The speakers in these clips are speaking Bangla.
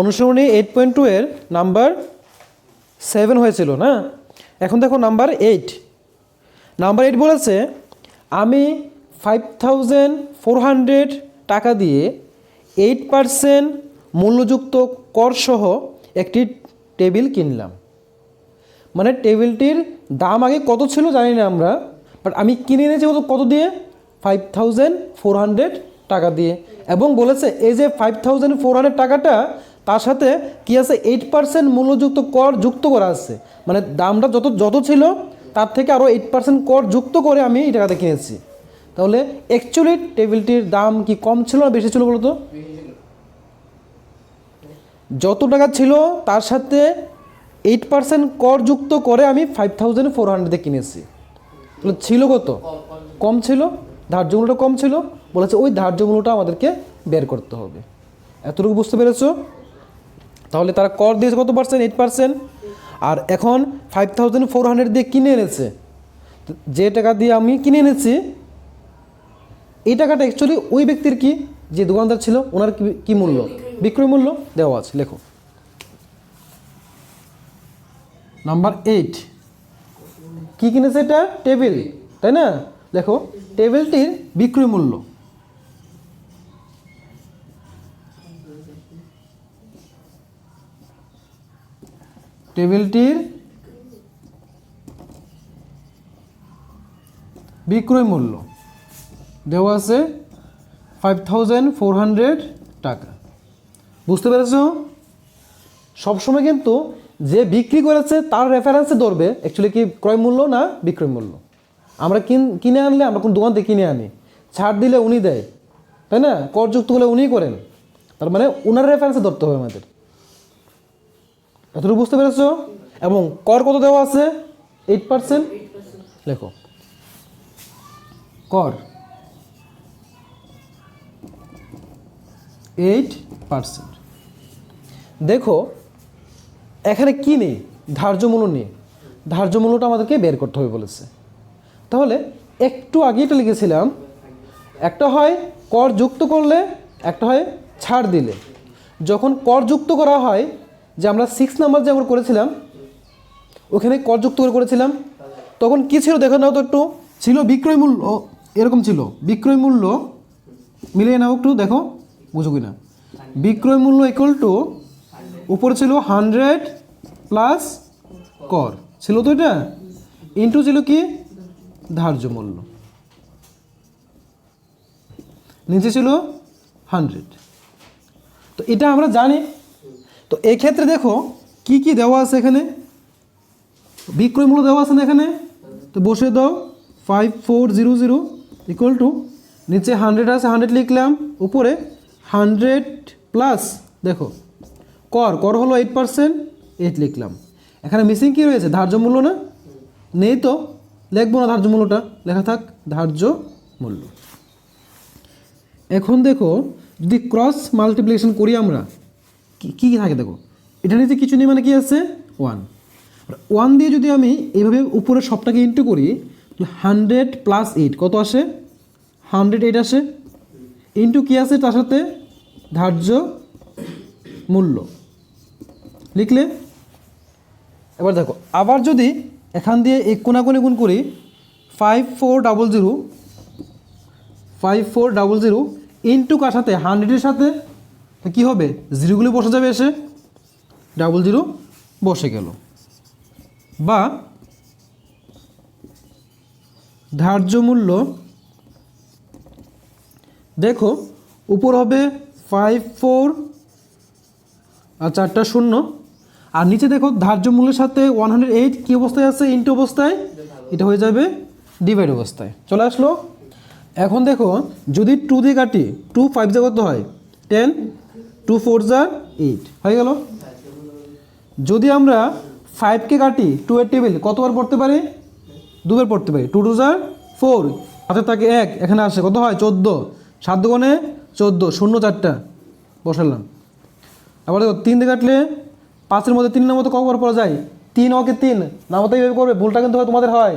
অনুসরণী 8.2 এর নাম্বার 7 হয়েছিল না। এখন দেখো নাম্বার 8। নাম্বার 8 বলেছে আমি 5,400 টাকা দিয়ে 8% মূল্যযুক্ত করসহ একটি টেবিল কিনলাম। মানে টেবিলটির দাম আগে কত ছিল জানি না আমরা, বাট আমি কিনে এনেছি কত দিয়ে? 5,400 টাকা দিয়ে। এবং বলেছে এই যে 5,400 টাকাটা তার সাথে কি আছে, 8% মূল্যযুক্ত কর যুক্ত করা আছে। মানে দামটা যত ছিল তার থেকে আরও 8% কর যুক্ত করে আমি এই টাকাতে কিনেছি। তাহলে অ্যাকচুয়ালি টেবিলটির দাম কি কম ছিল না বেশি ছিল বলো তো? যত টাকা ছিল তার সাথে 8% কর যুক্ত করে আমি 5,400 কিনেছি। তাহলে ছিল কত? কম ছিল, ধার্য মূল্যটা কম ছিল। বলেছে ওই ধার্য মূল্যটা আমাদেরকে বের করতে হবে। এতটুকু বুঝতে পেরেছো? তাহলে তারা কর দিয়েছে কত পার্সেন্ট? 8%। আর এখন 5,400 দিয়ে কিনে এনেছে। যে টাকা দিয়ে আমি কিনে এনেছি এই টাকাটা অ্যাকচুয়ালি ওই ব্যক্তির কি, যে দোকানদার ছিল ওনার কি মূল্য? বিক্রয় মূল্য দেওয়া আছে, লেখো। নাম্বার 8 কি কিনেছে? এটা টেবিল, তাই না? দেখো টেবিলটির বিক্রয় মূল্য। টেবিলটির বিক্রয় মূল্য দেওয়া আছে 5,400 টাকা। বুঝতে পেরেছো? সবসময় কিন্তু যে বিক্রি করেছে তার রেফারেন্সে ধরবে অ্যাকচুয়ালি কি ক্রয় মূল্য না বিক্রয় মূল্য। আমরা কিনে আনলে আমরা কোন দোকান থেকে কিনে আনি, ছাড় দিলে উনি দেয়, তাই না? করযুক্ত হলে উনিই করেন, তার মানে ওনার রেফারেন্সে ধরতে হবে আমাদের। এতটুকু বুঝতে পেরেছো? এবং কর কত দেওয়া আছে? 8%। লেখো কর 8%। দেখো এখানে কি নেই? ধার্য মূল্য নেই। ধার্য মূল্যটা আমাদেরকে বের করতে হবে বলেছে। তাহলে একটু আগে এটা লিখেছিলাম, একটা হয় কর যুক্ত করলে, একটা হয় ছাড় দিলে। যখন কর যুক্ত করা হয়, যে আমরা 6 নাম্বার যে আমরা করেছিলাম ওখানে কর যুক্ত করে করেছিলাম, তখন কি ছিল দেখো নাও তো একটু। ছিল বিক্রয় মূল্য, এরকম ছিল বিক্রয় মূল্য, মিলিয়ে নাও একটু দেখো বুঝো কি না। বিক্রয় মূল্য ইকুয়াল টু উপরে ছিল 100 প্লাস কর ছিল তো এটা, ইন্টু ছিল কি ধার্য মূল্য, নিচে ছিল 100। তো এটা আমরা জানি। তো এই ক্ষেত্রে দেখো কি কি দেওয়া আছে এখানে, বিক্রয় মূল্য দেওয়া আছে না এখানে, তো বসে দাও 5400 ইকুয়াল টু নিচে 100 আছে 100 লিখলাম, উপরে 100 প্লাস দেখো কর হলো 8%, 8 লিখলাম। এখানে মিসিং কি রয়েছে? ধার্য মূল্য না, নেই তো লিখবো না ধার্য মূল্যটা, লেখা থাক ধার্য মূল্য। এখন দেখো যদি ক্রস মাল্টিপ্লিকেশন করি আমরা কি কি থাকে দেখো, এটা নিচে কিছু নেই মানে কি আছে 1। 1 দিয়ে যদি আমি এইভাবে উপরে সবটাকে ইন্টু করি, 100 প্লাস 8 কত আসে? 108 আসে, ইন্টু কি আছে তার সাথে ধার্য মূল্য লিখলে। এবার দেখো আবার যদি এখান দিয়ে এক কোণাকুণি গুণ করি, 5400 ইন্টু কার সাথে 100-এর সাথে, কী হবে? জিরোগুলি বসে যাবে, এসে 00 বসে গেল। বা ধার্য মূল্য দেখো উপর হবে 54 আর 4টা 0, আর নিচে দেখো ধার্য মূল্যের সাথে 108 কী অবস্থায় আছে? ইন্টু অবস্থায়, এটা হয়ে যাবে ডিভাইড অবস্থায় চলে আসলো। এখন দেখো যদি 2 দিয়ে কাটি, 2 5 যা কত হয়? 10, 2 4 যা 8 হয়ে গেল। যদি আমরা 5কে কাটি 2 এর টেবিল কতবার পড়তে পারি? 2 বার পড়তে পারি। 2 2 যা 4, হাতে থাকে 1, এখানে আসে কত হয়? 14, 7 দুগুণে 14, 0 4টা বসালাম। আবার দেখো 3 দিয়ে কাটলে 5-এর মধ্যে 3 এর মতো কতবার পড়া যায়? 3 ওকে 3 না মতো এইভাবে করবে, ভুলটা কিন্তু তোমাদের হয়।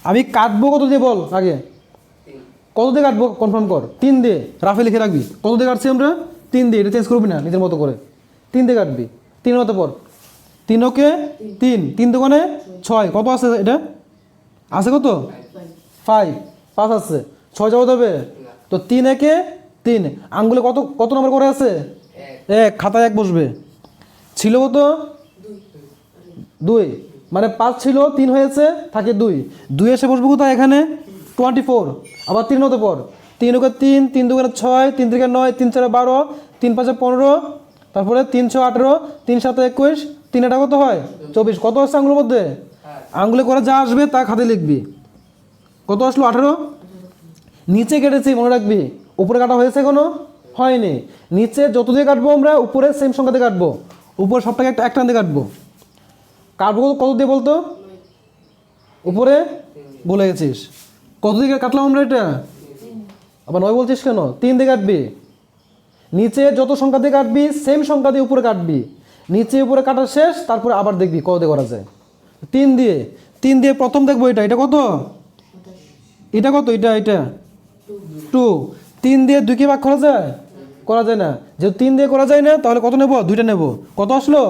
আমি কাটবো কত দিয়ে বল আগে, কত দিয়ে কাটবো কনফার্ম কর? 3 দিয়ে, রাফে লিখে রাখবি। কত দিয়ে কাটছি আমরা? 3 দিয়ে, এটা চেঞ্জ করবি না নিজের মতো করে। 3 দিয়ে কাটবি, 3 হতে পর 3 ওকে 3, 3 দোকানে 6, কত আছে এটা? আছে কত? 5, 5 আছে, 6 যাওয়া যাবে তো 3 একে 3, আঙ্গুলে কত কত নম্বর করে আছে? 1, খাতায় 1 বসবে। ছিল কত? 2, মানে 5 ছিল 3 হয়েছে, থাকে 2, 2 এসে বসবে কোথায়? এখানে 24, আবার 3 হতে পর 3 ওকে 3, 3 দুগুণে 6, 3 থেকে 9, 3 4 12, 3 5 15, তারপরে 3 6 18, 3 7 21, 3 এটা কত হয়? 24, কত আসছে আঙ্গুলের মধ্যে? আঙ্গুলে করে যা আসবে তা খাতে লিখবি। কত আসলো? 18। নিচে কেটেছি মনে রাখবি, উপরে কাটা হয়েছে কোনো? হয়নি। নিচে যত দিয়ে কাটবো আমরা উপরে সেম সংখ্যা দিয়ে কাটবো, উপরে সবটাকে একটা টান দিয়ে কাটবো। কাটবো কত দিয়ে বলতো? উপরে বলে গেছিস। কত দিকে কাটলাম আমরা এটা? আবার 9 বলছিস কেন? 3 দিয়ে কাটবি। নিচে যত সংখ্যা দিয়ে কাটবি সেম সংখ্যা দিয়ে উপরে কাটবি, নিচে উপরে কাটা শেষ, তারপরে আবার দেখবি কত দিয়ে করা যায়। 3 দিয়ে, 3 দিয়ে প্রথম দেখবো এটা, এটা কত? এটা কত? এটা 2, 3 দিয়ে 2 কে ভাগ করা যায়? করা যায় না। যেহেতু 3 দিয়ে করা যায় না তাহলে কত নেব? 2টা নেব। কত আসলো?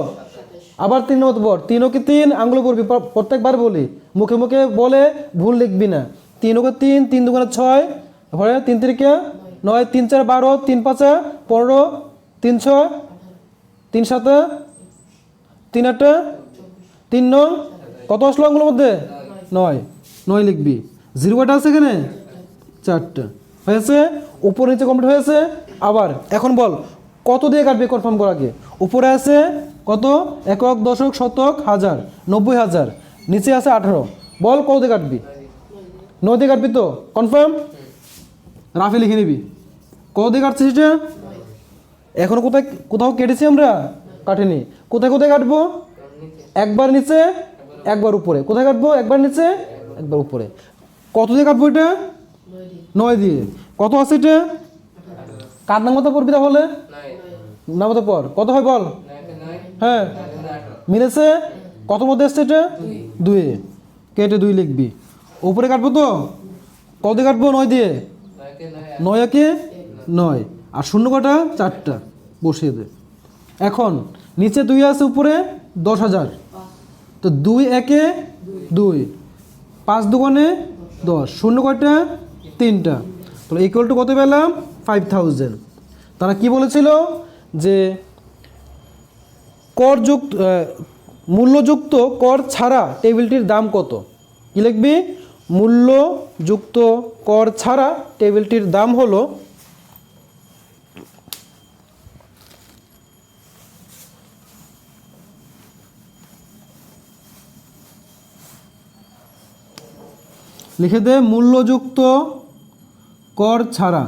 আবার 3 হতে পর 3 ওকে 3, আঙ্গুলে করবি, প্রত্যেকবার বলি, মুখে মুখে বলে ভুল লিখবি না। 3 ওকে 3, 3 দুগুণে 6, তারপরে 3 3 9, 3 4 12, 3 5 15, 3 6, 3 7, 3 8, 3 9, কত আসলো আঙ্গুলের মধ্যে? 9, 9 লিখবি। 0 কটা আছে এখানে? 4টা। হয়েছে? উপর নিচে কমপ্লিট হয়েছে। আবার এখন বল কত দিয়ে কাটবি কনফার্ম কর আগে। উপরে আছে কত? একক, দশক, শতক, হাজার, 90,000, নিচে আছে 18, বল কত দিয়ে কাটবি? 9 দিয়ে কাটবি তো? কনফার্ম? রাফে লিখে নিবি কত দিয়ে কাটছিস এটা। এখন কোথায় কোথাও কেটেছি আমরা? কাটিনি। কোথায় কোথায় কাটবো? একবার নিচে একবার উপরে। কোথায় কাটবো? একবার নিচে একবার উপরে। কত দিয়ে কাটবো এটা? 9 দিয়ে। কত আছে এটা? কার নাম মতো পড়বি তাহলে? নাম মতো পর। কত হয় বল? হ্যাঁ মিলেছে। কত মধ্যে এসছে এটা? 2, কেটে 2 লিখবি। উপরে কাটবো তো? কত দিয়ে কাটবো? 9 দিয়ে। 9 একে 9, আর শূন্য কটা? 4টা, বসিয়ে দে। এখন নিচে 2 আছে, উপরে 10,000, তো 2 একে 2, 5 দুগুণে 10, শূন্য কয়টা? 3টা, তো ইকুয়াল টু কত পেলাম? 5000। তারা কি বলেছিল যে করযুক্ত মূল্যযুক্ত কর ছাড়া টেবিলটির দাম কত? কি লিখবি? মূল্যযুক্ত কর ছাড়া টেবিলটির দাম হলো লিখে দে, মূল্যযুক্ত কর ছাড়া।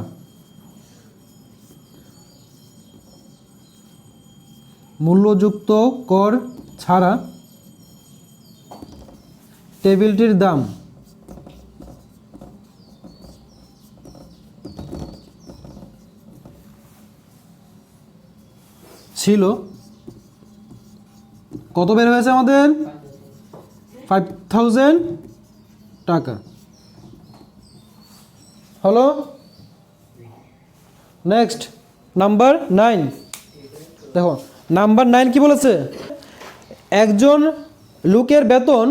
মূল্যযুক্ত কর ছাড়া টেবিলটির দাম ছিল কত? বের হয়েছে আমাদের 5000 টাকা। হলো? নেক্সট নাম্বার 9 দেখো, নাম্বার 9 কি বলেছে? একজন লোকের বেতন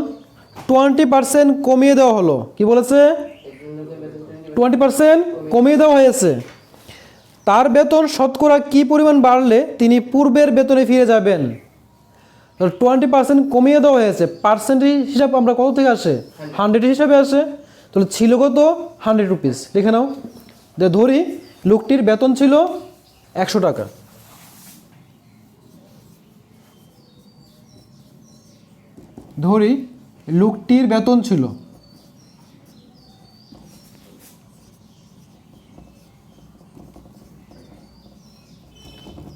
20% কমিয়ে দেওয়া হলো। কি বলেছে? 20% কমিয়ে দেওয়া হয়েছে। তার বেতন শতকরা কি পরিমাণ বাড়লে তিনি পূর্বের বেতনে ফিরে যাবেন? 20% কমিয়ে দেওয়া হয়েছে, পার্সেন্টেজ হিসাব আমরা কত থেকে আসে? 100 হিসাবে আসে। তাহলে ছিল কত? 100 রুপিস। লিখে নাও। যে ধরি লোকটির বেতন ছিল 100 টাকা। ধরি লোকটির বেতন ছিল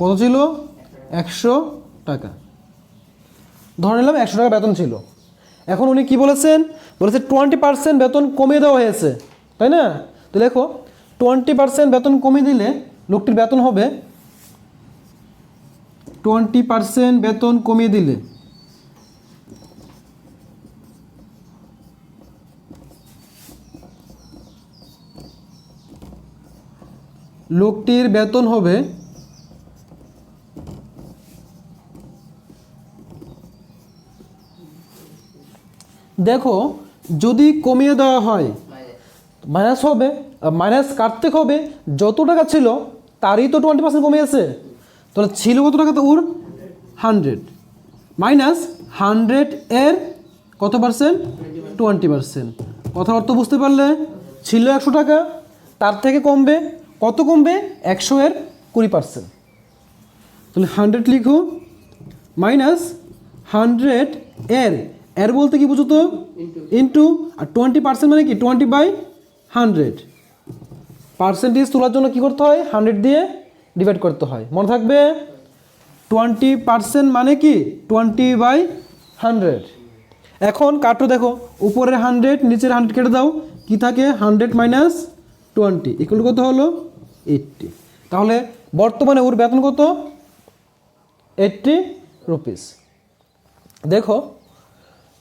কত? ছিল 100 টাকা। ধরে নিলাম 100 টাকা বেতন ছিল। এখন উনি কি বলেছেন? বলেছে 20% বেতন কমিয়ে দেওয়া হয়েছে, তাই না? তো দেখো 20% বেতন কমিয়ে দিলে লোকটির বেতন হবে 20% বেতন কমিয়ে দিলে লোকটির বেতন হবে দেখো যদি কমিয়ে দেওয়া হয় মাইনাস হবে, মাইনাস কাটতে হবে, যত টাকা ছিল তারই তো 20% কমিয়েছে, তাহলে ছিল কত টাকা তো ওর 100 মাইনাস 100 এর কত পার্সেন্ট 20%। কথার অর্থ বুঝতে পারলে? ছিল 100 টাকা, তার থেকে কমবে, কত কমবে 100 এর 20%, তাহলে 100 লিখো মাইনাস 100 এর, এর বলতে কি বুঝো তো ইন্টু, আর 20% মানে কি 20/100, পার্সেন্টেজ তোলার জন্য কি করতে হয় 100 দিয়ে ডিভাইড করতে হয়, মনে থাকবে 20% মানে কি 20/100। এখন কাটো, দেখো উপরের 100 নিচের 100 কেটে দাও, কি থাকে 100 মাইনাস 20 ইকুয়াল কত হলো 80। তাহলে বর্তমানে ওর বেতন কত 80 রুপিস। দেখো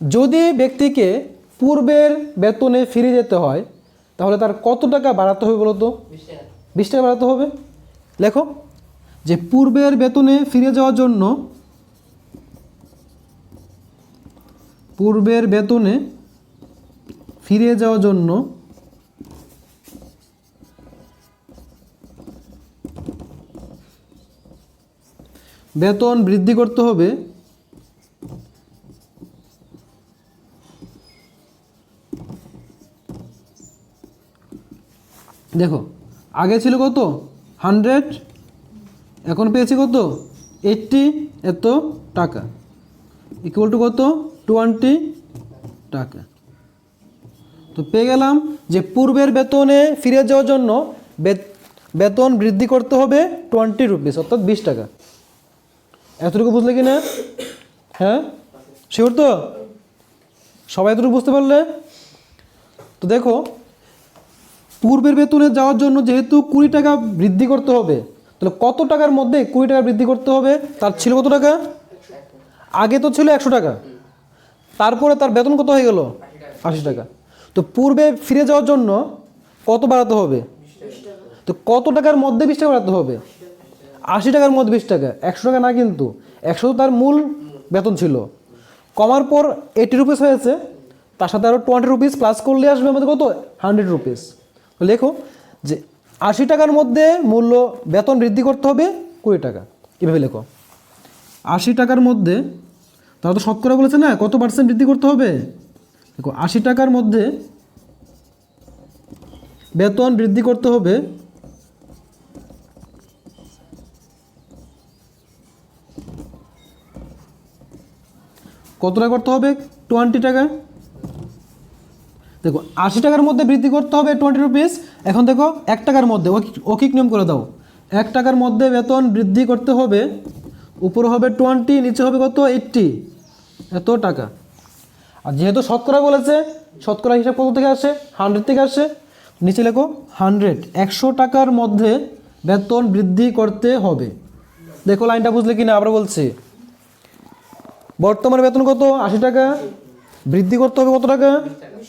যদি ব্যক্তিকে পূর্বের বেতনে ফিরে যেতে হয় তাহলে তার কত টাকা বাড়াতে হবে বলো তো? 20 টাকা বাড়াতে হবে। লেখো যে পূর্বের বেতনে ফিরে যাওয়ার জন্য, পূর্বের বেতনে ফিরে যাওয়ার জন্য বেতন বৃদ্ধি করতে হবে দেখো আগে ছিল কত 100, এখন পেয়েছি কত 80 এত টাকা ইকুয়াল টু কত 20 টাকা। তো পেয়ে গেলাম যে পূর্বের বেতনে ফিরে যাওয়ার জন্য বেতন বৃদ্ধি করতে হবে 20 রুপিস অর্থাৎ 20 টাকা। এতটুকু বুঝলে কি না? হ্যাঁ শিওর তো? সবাই এতটুকু বুঝতে পারলে? তো দেখো পূর্বের বেতনে যাওয়ার জন্য যেহেতু 20 টাকা বৃদ্ধি করতে হবে, তাহলে কত টাকার মধ্যে 20 টাকা বৃদ্ধি করতে হবে? তার ছিল কত টাকা? আগে তো ছিল 100 টাকা, তারপরে তার বেতন কত হয়ে গেল 80 টাকা। তো পূর্বে ফিরে যাওয়ার জন্য কত বাড়াতে হবে? তো কত টাকার মধ্যে 20 টাকা বাড়াতে হবে? 80 টাকার মধ্যে 20 টাকা, 100 টাকা না কিন্তু, 100 তো তার মূল বেতন ছিল, কমার পর 80 রুপিস হয়েছে, তার সাথে আরও 20 রুপিস প্লাস করলে আসবে আমাদের কত 100 রুপিস। লেখো যে 80 টাকার মধ্যে মূল্য বেতন বৃদ্ধি করতে হবে 20 টাকা, এভাবে লেখো 80 টাকার মধ্যে, তারা তো শতকরা বলেছে না কত পার্সেন্ট বৃদ্ধি করতে হবে, দেখো 80 টাকার মধ্যে বেতন বৃদ্ধি করতে হবে কত টাকা করতে হবে 20 টাকা। দেখো 80 টাকার মধ্যে বৃদ্ধি করতে হবে 20 রুপিস। এখন দেখো 1 টাকার মধ্যে অকিক নিয়ম করে দাও, 1 টাকার মধ্যে বেতন বৃদ্ধি করতে হবে, উপরে হবে 20 নিচে হবে কত 80 এত টাকা। আর যেহেতু শতকরা বলেছে, শতকরা হিসাব কত থেকে আসে 100 থেকে আসে, নিচে লেখো 100 100 টাকার মধ্যে বেতন বৃদ্ধি করতে হবে। দেখো লাইনটা বুঝলে কি না? আবার বলছি, বর্তমানে বেতন কত 80 টাকা, বৃদ্ধি করতে হবে কত টাকা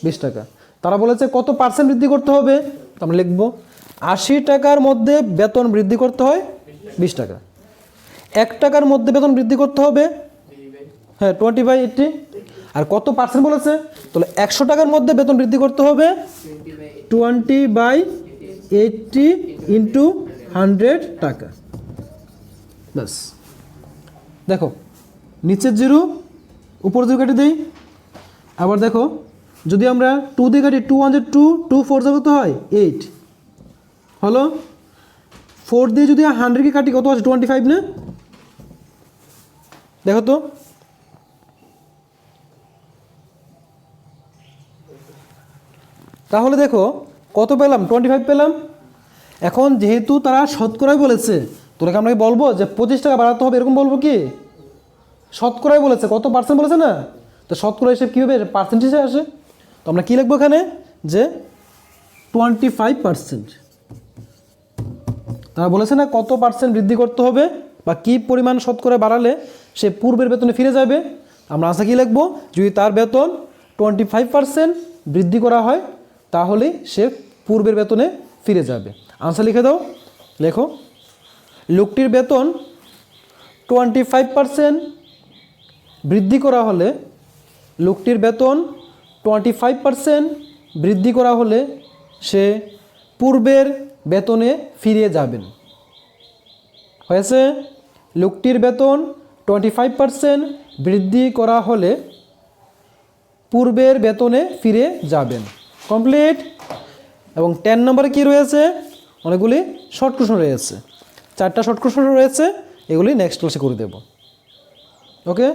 20 টাকা। তারা বলেছে কত পার্সেন্ট বৃদ্ধি করতে হবে, তো আমরা লিখবো 80 টাকার মধ্যে বেতন বৃদ্ধি করতে হয় 20 টাকা। 1 টাকার মধ্যে বেতন বৃদ্ধি করতে হবে, হ্যাঁ 20/80। আর কত পার্সেন্ট বলেছে, তাহলে 100 টাকার মধ্যে বেতন বৃদ্ধি করতে হবে 20/80 ইন্টু 100 টাকা, ব্যাস। দেখো নিচের 0 উপর 0 কেটে দিই, আবার দেখো যদি আমরা 2 দিয়ে কাটি 2 1 2, 2 4 কত হয় 8 হলো, 4 দিয়ে যদি 100কে কাটি কত আছে 25 না? দেখো তো তাহলে দেখো কত পেলাম 25 পেলাম। এখন যেহেতু তারা শতকরাই বলেছে, তোরাকে আমরা কি বলবো যে 25 টাকা বাড়াতে হবে এরকম বলবো কি? শতকরাই বলেছে, কত পার্সেন্ট বলেছে না, তো শতকরা হিসেবে কীভাবে পার্সেন্টেজে আসে, তো আমরা কী লিখবো এখানে যে 25%। তারা বলেছে না কত পার্সেন্ট বৃদ্ধি করতে হবে বা কী পরিমাণ শতকরা বাড়ালে সে পূর্বের বেতনে ফিরে যাবে, আমরা আশা কী লিখবো, যদি তার বেতন 25% বৃদ্ধি করা হয় তাহলে সে পূর্বের বেতনে ফিরে যাবে। আনসার লিখে দাও, লেখো লোকটির বেতন 25% বৃদ্ধি করা হলে, লোকটির বেতন 25% বৃদ্ধি করা হলে সে পূর্বের বেতনে ফিরে যাবেন। হয়েছে? লোকটির বেতন 25% বৃদ্ধি করা হলে পূর্বের বেতনে ফিরে যাবেন। কমপ্লিট। এবং 10 নম্বরে কি রয়েছে? অনেকগুলি শর্ট কোশ্চেন রয়েছে, 4টা শর্ট কোশ্চেন রয়েছে, এগুলি নেক্সট ক্লাসে করে দেব। ওকে।